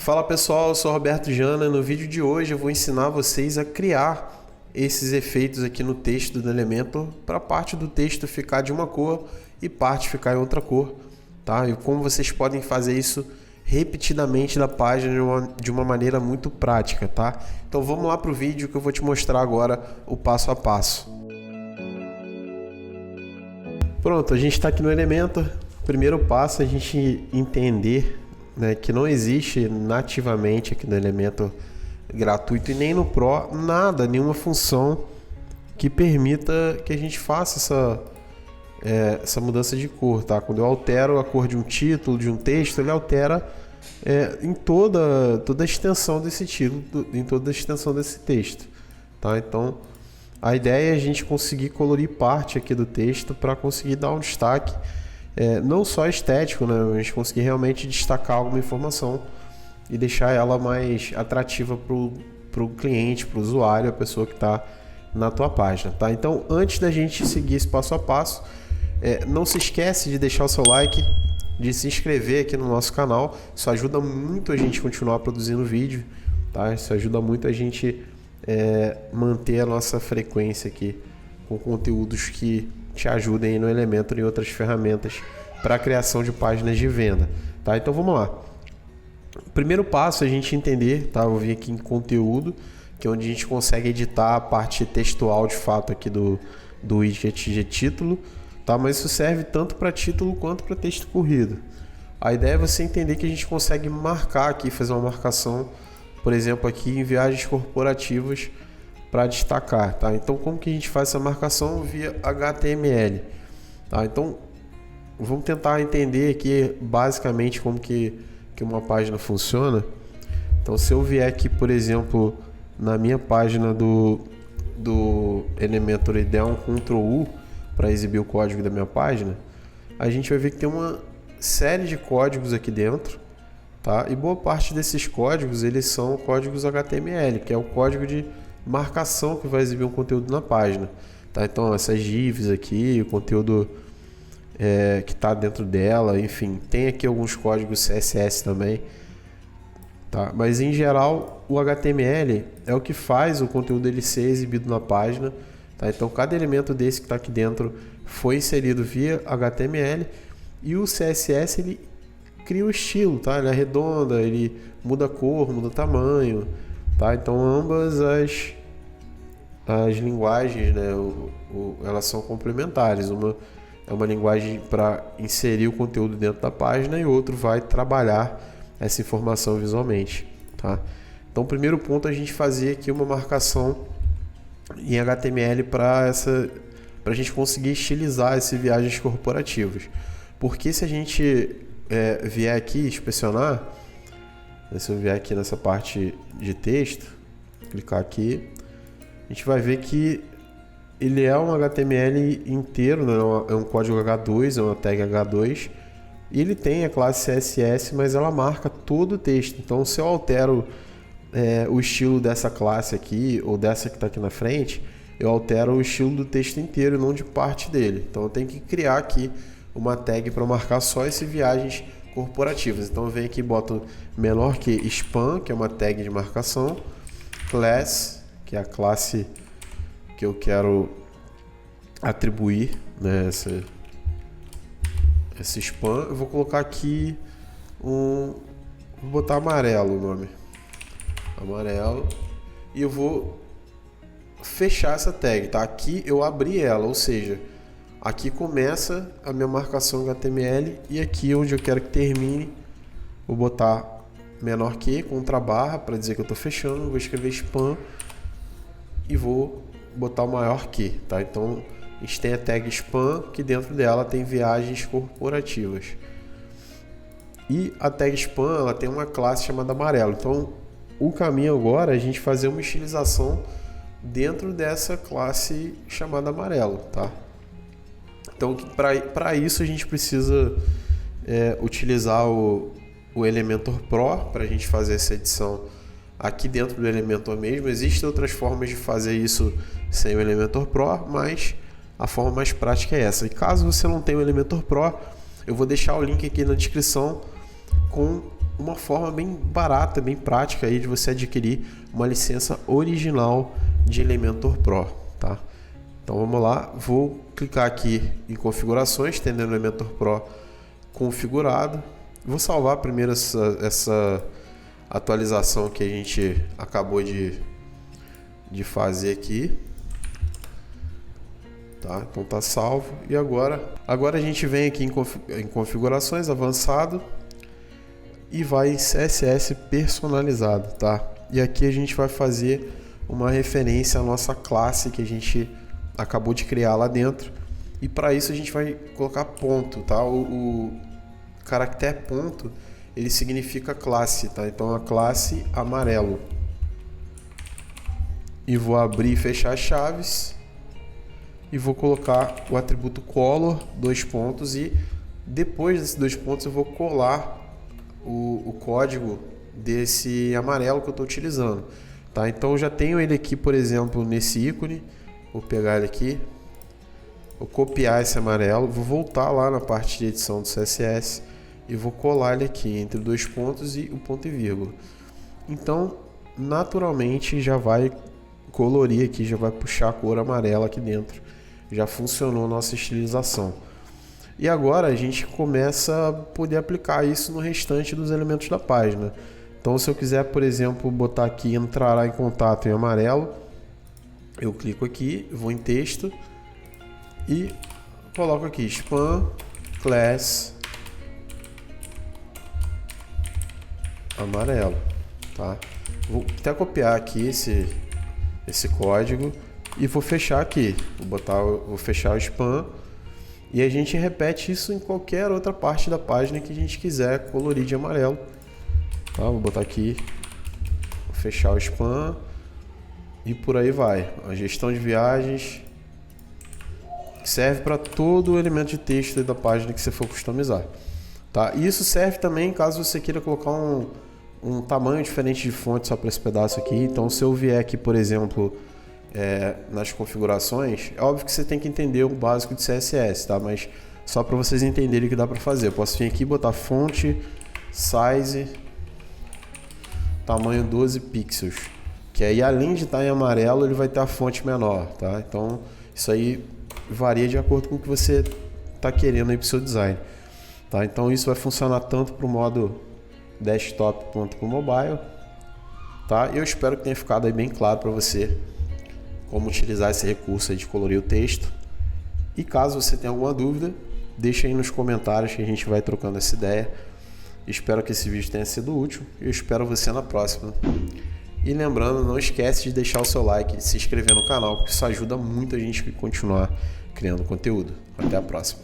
Fala pessoal, eu sou Roberto Jana. No vídeo de hoje eu vou ensinar vocês a criar esses efeitos aqui no texto do Elementor para parte do texto ficar de uma cor e parte ficar em outra cor, tá? E como vocês podem fazer isso repetidamente na página de uma maneira muito prática, tá? Então vamos lá para o vídeo que eu vou te mostrar agora o passo a passo. Pronto, a gente está aqui no Elementor. O primeiro passo é a gente entender, né, que não existe nativamente aqui no Elementor gratuito e nem no Pro nenhuma função que permita que a gente faça essa mudança de cor, tá? Quando eu altero a cor de um título, de um texto, ele altera em toda a extensão desse título, em toda a extensão desse texto, tá? Então a ideia é a gente conseguir colorir parte aqui do texto para conseguir dar um destaque, não só estético, né? A gente conseguir realmente destacar alguma informação e deixar ela mais atrativa para o cliente, para o usuário, a pessoa que está na tua página, tá? Então, antes da gente seguir esse passo a passo, não se esquece de deixar o seu like, de se inscrever aqui no nosso canal. Isso ajuda muito a gente continuar produzindo vídeo, tá? Isso ajuda muito a gente manter a nossa frequência aqui com conteúdos que te ajudem aí no Elementor e outras ferramentas para a criação de páginas de venda, tá? Então vamos lá. O primeiro passo é a gente entender, tá? Eu vou vir aqui em conteúdo, que é onde a gente consegue editar a parte textual de fato aqui do widget de título, tá? Mas isso serve tanto para título quanto para texto corrido. A ideia é você entender que a gente consegue marcar aqui, fazer uma marcação, por exemplo, aqui em viagens corporativas para destacar, tá? Então, como que a gente faz essa marcação? Via HTML, tá? Então, vamos tentar entender aqui basicamente como que uma página funciona. Então, se eu vier aqui, por exemplo, na minha página do Elementor e der um Ctrl U para exibir o código da minha página, a gente vai ver que tem uma série de códigos aqui dentro, tá? E boa parte desses códigos, eles são códigos HTML, que é o código de marcação que vai exibir um conteúdo na página, tá? Então, essas divs aqui, o conteúdo que está dentro dela, enfim, tem aqui alguns códigos CSS também, tá? Mas em geral o HTML é o que faz o conteúdo ele ser exibido na página, tá? Então cada elemento desse que está aqui dentro foi inserido via HTML e o CSS ele cria o estilo, tá? Ele arredonda, ele muda a cor, muda o tamanho, tá? Então ambas as linguagens, né, elas são complementares. Uma é uma linguagem para inserir o conteúdo dentro da página e outro vai trabalhar essa informação visualmente, tá? Então, o primeiro ponto é a gente fazer aqui uma marcação em HTML para a gente conseguir estilizar essas viagens corporativas. Porque se a gente vier aqui inspecionar, se eu vier aqui nessa parte de texto, clicar aqui, a gente vai ver que ele é um HTML inteiro, né? É um código H2, é uma tag H2, e ele tem a classe CSS, mas ela marca todo o texto. Então, se eu altero o estilo dessa classe aqui, ou dessa que está aqui na frente, eu altero o estilo do texto inteiro e não de parte dele. Então, eu tenho que criar aqui uma tag para marcar só essas viagens corporativas. Então, eu venho aqui e boto menor que spam, que é uma tag de marcação, class, que é a classe que eu quero atribuir, né, esse spam. Eu vou colocar aqui vou botar amarelo o nome, amarelo, e eu vou fechar essa tag, tá? Aqui eu abri ela, ou seja, aqui começa a minha marcação HTML e aqui onde eu quero que termine, vou botar menor que, contra barra, para dizer que eu estou fechando, vou escrever spam e vou botar o maior que, tá? Então a gente tem a tag spam, que dentro dela tem viagens corporativas, e a tag spam ela tem uma classe chamada amarelo. Então o caminho agora é a gente fazer uma estilização dentro dessa classe chamada amarelo, tá? Então para isso a gente precisa utilizar o Elementor Pro para a gente fazer essa edição aqui dentro do Elementor mesmo. Existem outras formas de fazer isso sem o Elementor Pro, mas a forma mais prática é essa. E caso você não tenha o Elementor Pro, eu vou deixar o link aqui na descrição com uma forma bem barata, bem prática aí de você adquirir uma licença original de Elementor Pro, tá? Então vamos lá, vou clicar aqui em configurações, tendo o Elementor Pro configurado. Vou salvar primeiro essa atualização que a gente acabou de fazer aqui. Tá? Então tá salvo. E agora a gente vem aqui em configurações avançado e vai em CSS personalizado, tá? E aqui a gente vai fazer uma referência à nossa classe que a gente acabou de criar lá dentro. E para isso a gente vai colocar ponto, tá? O caractere ponto, ele significa classe, tá? Então a classe amarelo. E vou abrir e fechar as chaves. E vou colocar o atributo color, 2 pontos, e depois desses 2 pontos eu vou colar o código desse amarelo que eu estou utilizando, tá? Então eu já tenho ele aqui, por exemplo, nesse ícone. Vou pegar ele aqui, vou copiar esse amarelo, vou voltar lá na parte de edição do CSS e vou colar ele aqui entre 2 pontos e o ponto e vírgula. Então, naturalmente já vai colorir aqui, já vai puxar a cor amarela aqui dentro. Já funcionou a nossa estilização. E agora a gente começa a poder aplicar isso no restante dos elementos da página. Então se eu quiser, por exemplo, botar aqui entrará em contato em amarelo, eu clico aqui, vou em texto e coloco aqui spam class amarelo, tá? Vou até copiar aqui esse código e vou fechar aqui, vou fechar o spam e a gente repete isso em qualquer outra parte da página que a gente quiser colorir de amarelo, tá? Vou botar aqui, vou fechar o spam e por aí vai. A gestão de viagens serve para todo o elemento de texto da página que você for customizar, tá? E isso serve também caso você queira colocar um tamanho diferente de fonte só para esse pedaço aqui. Então se eu vier aqui, por exemplo, nas configurações, é óbvio que você tem que entender o básico de CSS, tá? Mas só para vocês entenderem o que dá para fazer, eu posso vir aqui e botar fonte size tamanho 12 pixels, que aí além de estar em amarelo ele vai ter a fonte menor, tá? Então isso aí varia de acordo com o que você está querendo aí para o seu design, tá? Então isso vai funcionar tanto para o modo desktop quanto para o mobile, tá? Eu espero que tenha ficado aí bem claro para você como utilizar esse recurso aí de colorir o texto. E caso você tenha alguma dúvida, deixa aí nos comentários que a gente vai trocando essa ideia. Espero que esse vídeo tenha sido útil e eu espero você na próxima. E lembrando, não esquece de deixar o seu like e se inscrever no canal, porque isso ajuda muito a gente a continuar criando conteúdo. Até a próxima.